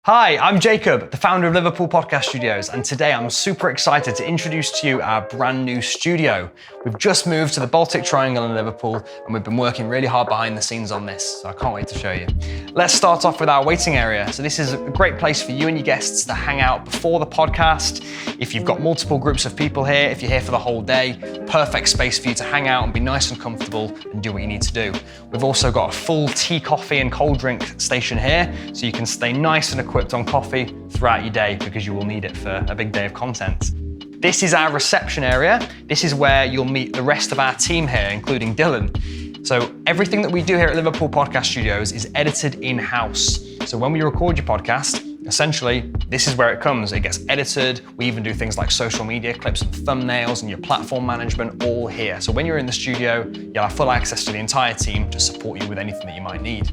Hi, I'm Jacob, the founder of Liverpool Podcast Studios, and today I'm super excited to introduce to you our brand new studio. We've just moved to the Baltic Triangle in Liverpool, and we've been working really hard behind the scenes on this, so I can't wait to show you. Let's start off with our waiting area. So this is a great place for you and your guests to hang out before the podcast. If you've got multiple groups of people here, if you're here for the whole day, perfect space for you to hang out and be nice and comfortable and do what you need to do. We've also got a full tea, coffee and cold drink station here, so you can stay nice and equipped on coffee throughout your day because you will need it for a big day of content. This is our reception area. This is where you'll meet the rest of our team here, including Dylan. So everything that we do here at Liverpool Podcast Studios is edited in-house. So when we record your podcast, essentially, this is where it comes. It gets edited. We even do things like social media clips and thumbnails and your platform management all here. So when you're in the studio, you'll have full access to the entire team to support you with anything that you might need.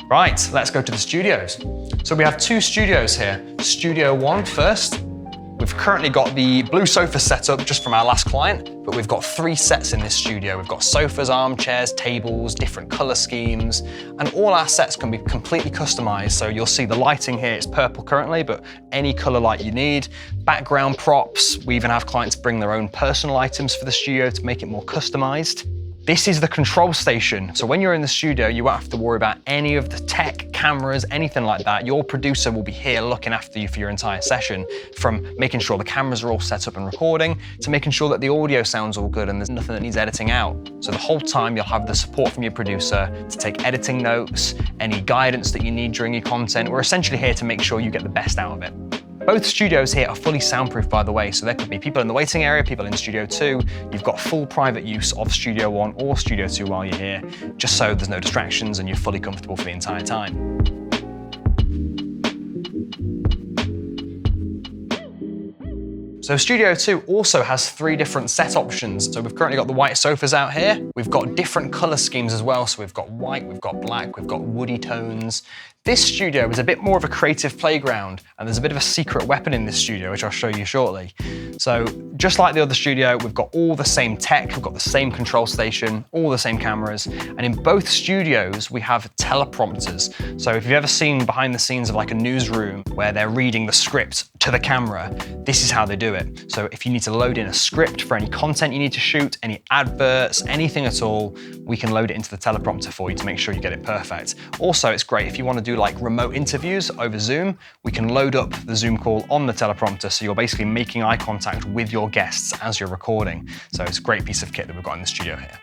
Right, let's go to the studios. So we have two studios here. Studio 1 first. We've currently got the blue sofa set up just from our last client, but we've got 3 sets in this studio. We've got sofas, armchairs, tables, different color schemes, and all our sets can be completely customized. So you'll see the lighting here, it's purple currently, but any color light you need. Background props, we even have clients bring their own personal items for the studio to make it more customized. This is the control station. So when you're in the studio, you won't have to worry about any of the tech, cameras, anything like that. Your producer will be here looking after you for your entire session, from making sure the cameras are all set up and recording, to making sure that the audio sounds all good and there's nothing that needs editing out. So the whole time you'll have the support from your producer to take editing notes, any guidance that you need during your content. We're essentially here to make sure you get the best out of it. Both studios here are fully soundproof, by the way, so there could be people in the waiting area, people in Studio 2. You've got full private use of Studio 1 or Studio 2 while you're here, just so there's no distractions and you're fully comfortable for the entire time. So Studio 2 also has 3 different set options. So we've currently got the white sofas out here. We've got different color schemes as well. So we've got white, we've got black, we've got woody tones. This studio is a bit more of a creative playground, and there's a bit of a secret weapon in this studio, which I'll show you shortly. So just like the other studio, we've got all the same tech, we've got the same control station, all the same cameras, and in both studios, we have teleprompters. So if you've ever seen behind the scenes of like a newsroom where they're reading the script to the camera, this is how they do it. So if you need to load in a script for any content you need to shoot, any adverts, anything at all, we can load it into the teleprompter for you to make sure you get it perfect. Also, it's great if you want to do like remote interviews over Zoom, we can load up the Zoom call on the teleprompter, so you're basically making eye contact with your guests as you're recording. So it's a great piece of kit that we've got in the studio here.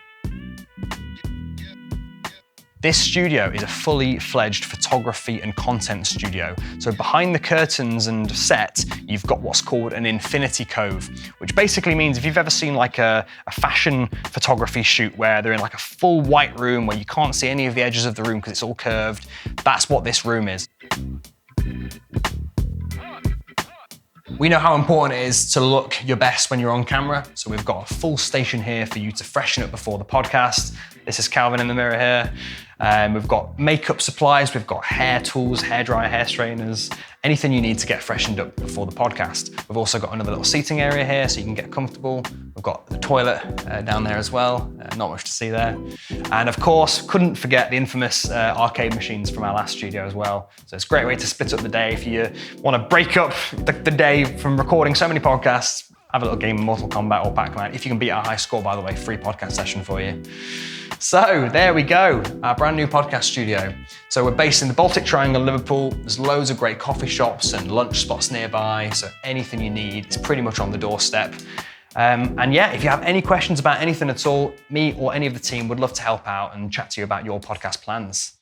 This studio is a fully fledged photography and content studio. So behind the curtains and set, you've got what's called an infinity cove, which basically means if you've ever seen like a fashion photography shoot where they're in like a full white room where you can't see any of the edges of the room because it's all curved, that's what this room is. We know how important it is to look your best when you're on camera, so we've got a full station here for you to freshen up before the podcast. This is Calvin in the mirror here. We've got makeup supplies, we've got hair tools, hairdryer, hair straighteners, anything you need to get freshened up before the podcast. We've also got another little seating area here so you can get comfortable. We've got the toilet down there as well, not much to see there. And of course, couldn't forget the infamous arcade machines from our last studio as well. So it's a great way to split up the day if you want to break up the day from recording so many podcasts. Have a little game of Mortal Kombat or Pac-Man. If you can beat our high score, by the way, free podcast session for you. So there we go, our brand new podcast studio. So we're based in the Baltic Triangle, Liverpool. There's loads of great coffee shops and lunch spots nearby. So anything you need is pretty much on the doorstep. And yeah, if you have any questions about anything at all, me or any of the team would love to help out and chat to you about your podcast plans.